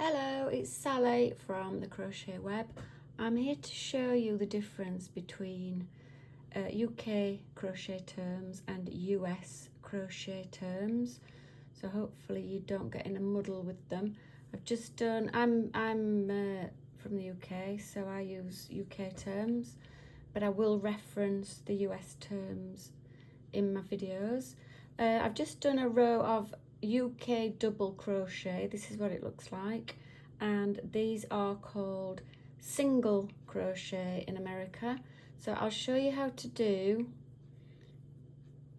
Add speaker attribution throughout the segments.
Speaker 1: Hello, it's Sally from the Crochet Web. I'm here to show you the difference between UK crochet terms and US crochet terms. So hopefully you don't get in a muddle with them. I've just done, I'm from the UK, so I use UK terms, but I will reference the US terms in my videos. I've just done a row of UK double crochet. This is what it looks like, and these are called single crochet in America. So I'll show you how to do,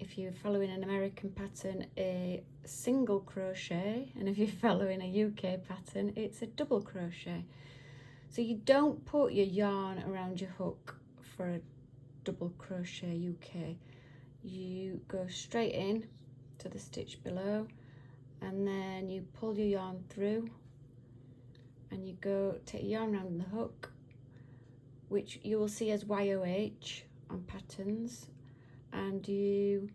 Speaker 1: if you're following an American pattern, a single crochet, and if you're following a UK pattern, it's a double crochet. So you don't put your yarn around your hook for a double crochet UK. You go straight in to the stitch below, and then you pull your yarn through, and you go take your yarn around the hook, which you will see as YOH on patterns, and you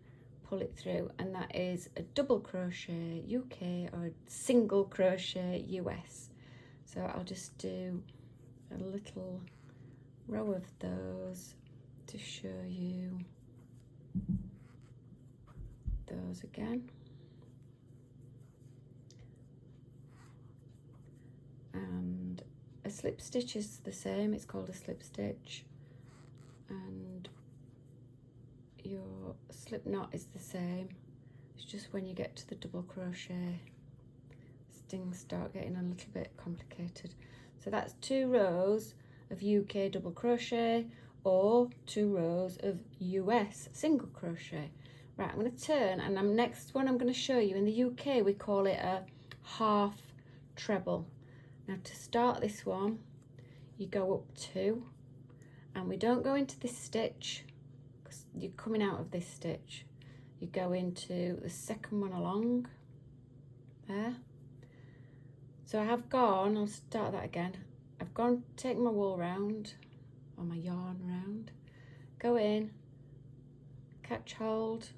Speaker 1: pull it through, and that is a double crochet UK or a single crochet US. So I'll just do a little row of those to show you those again. And a slip stitch is the same, it's called a slip stitch, and your slip knot is the same. It's just when you get to the double crochet things start getting a little bit complicated. So that's 2 rows of UK double crochet or 2 rows of US single crochet. Right, I'm going to turn, and next one I'm going to show you, in the UK we call it a half treble. Now to start this one, you go up 2, and we don't go into this stitch because you're coming out of this stitch. You go into the second one along there. So I have gone, I'll start that again. I've gone, take my wool round, or my yarn round, go in, catch hold,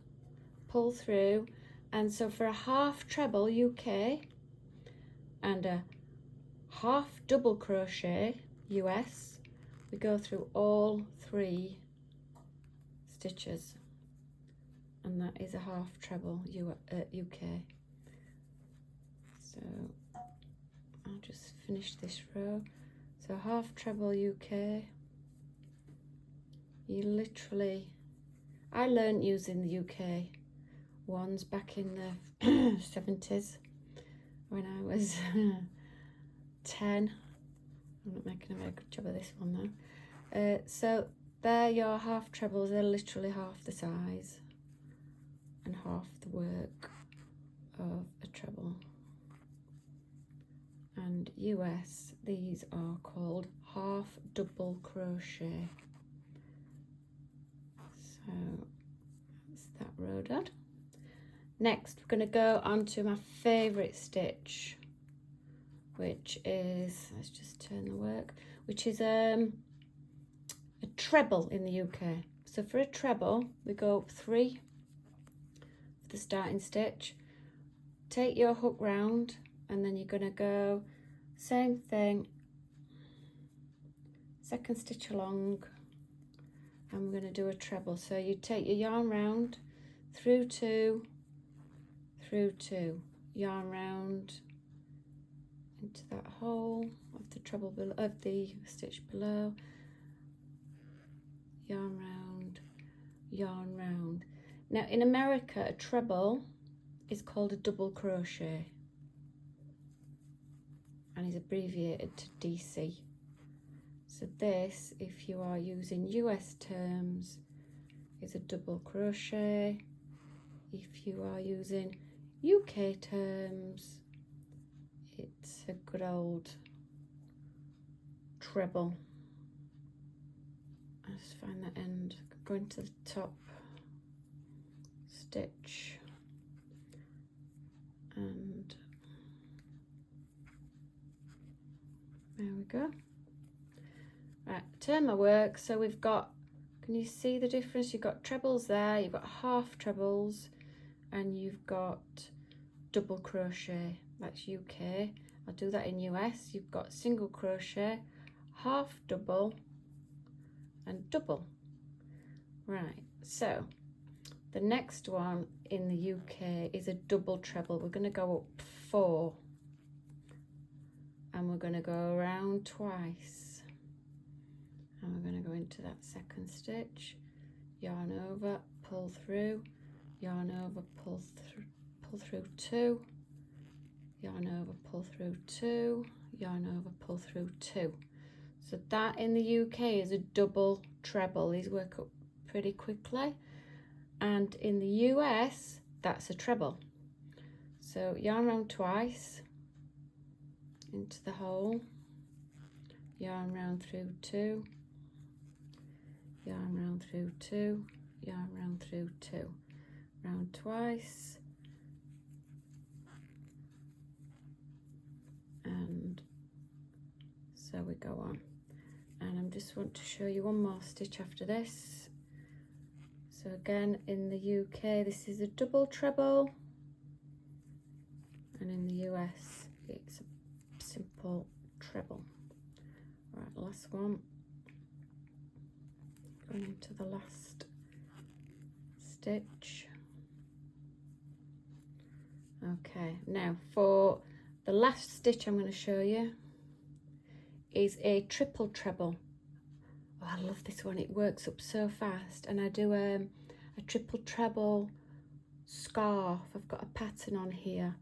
Speaker 1: pull through, and so for a half treble UK and a half double crochet US, we go through all 3 stitches, and that is a half treble UK. So I'll just finish this row. So half treble UK, you literally, I learned using the UK ones back in the 70s when I was 10. I'm not making a very good job of this one though. So there, your half trebles, they're literally half the size and half the work of a treble. And US, these are called half double crochet. So that's that row done. Next, we're going to go on to my favourite stitch, which is, let's just turn the work, which is a treble in the UK. So for a treble, we go up 3 for the starting stitch, take your hook round, and then you're going to go same thing, second stitch along, and we're going to do a treble. So you take your yarn round, through 2, through 2, yarn round into that hole of the treble below, of the stitch below, yarn round, yarn round. Now in America, a treble is called a double crochet and is abbreviated to DC. So this, if you are using US terms, is a double crochet. If you are using UK terms, it's a good old treble. I just find that end, go into the top stitch, and there we go. Right, turn my work. So we've got, can you see the difference? You've got trebles there, you've got half trebles, and you've got double crochet, that's UK, I'll do that in US. You've got single crochet, half double and double. Right, so the next one in the UK is a double treble. We're going to go up 4 and we're going to go around twice, and we're going to go into that second stitch, yarn over, pull through, yarn over, pull through 2, yarn over, pull through 2, yarn over, pull through 2. So that in the UK is a double treble. These work up pretty quickly, and in the US that's a treble. So yarn around twice into the hole, yarn round through 2, yarn round through 2, yarn round through 2, round twice, and so we go on. And I just want to show you one more stitch after this. So again, in the UK this is a double treble, and in the US it's a simple treble. Right, last one, going into the last stitch. Okay, now for the last stitch I'm going to show you is a triple treble. Oh, I love this one, it works up so fast. And I do a triple treble scarf. I've got a pattern on here.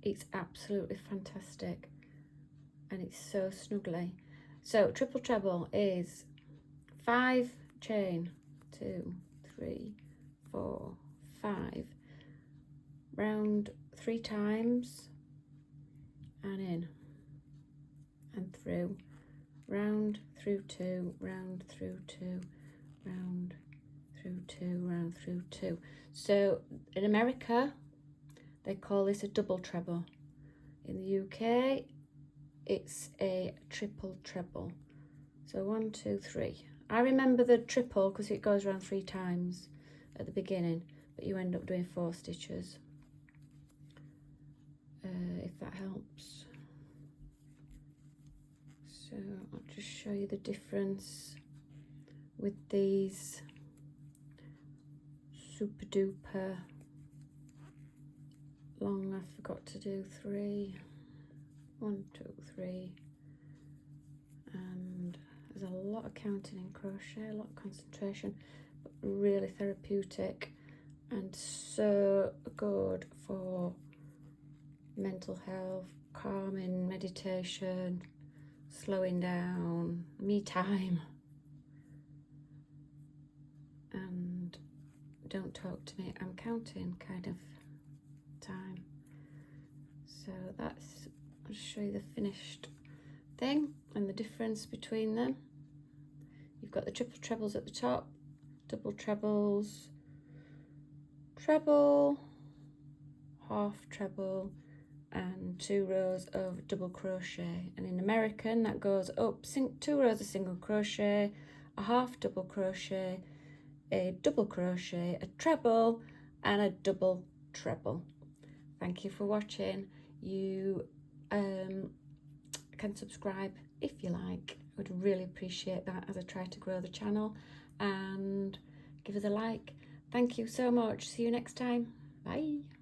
Speaker 1: It's absolutely fantastic and it's so snuggly. So triple treble is 5 chain, 2, 3, 4, 5, round 3 times and in and through, round through 2, round through 2, round through 2, round through 2. So in America they call this a double treble. In the UK it's a triple treble. So 1, 2, 3. I remember the triple because it goes around 3 times at the beginning, but you end up doing 4 stitches, if that helps. So I'll just show you the difference with these super duper long. I forgot to do 3. 1, 2, 3. And there's a lot of counting in crochet, a lot of concentration, but really therapeutic and so good for mental health, calming, meditation, slowing down, me time, and don't talk to me, I'm counting kind of time. So that's, I'll show you the finished thing and the difference between them. You've got the triple trebles at the top, double trebles, treble, half treble, and 2 rows of double crochet. And in American that goes up 2 rows of single crochet, a half double crochet, a double crochet, a treble, and a double treble. Thank you for watching. You can subscribe if you like. I would really appreciate that as I try to grow the channel, and give us a like. Thank you so much. See you next time. Bye.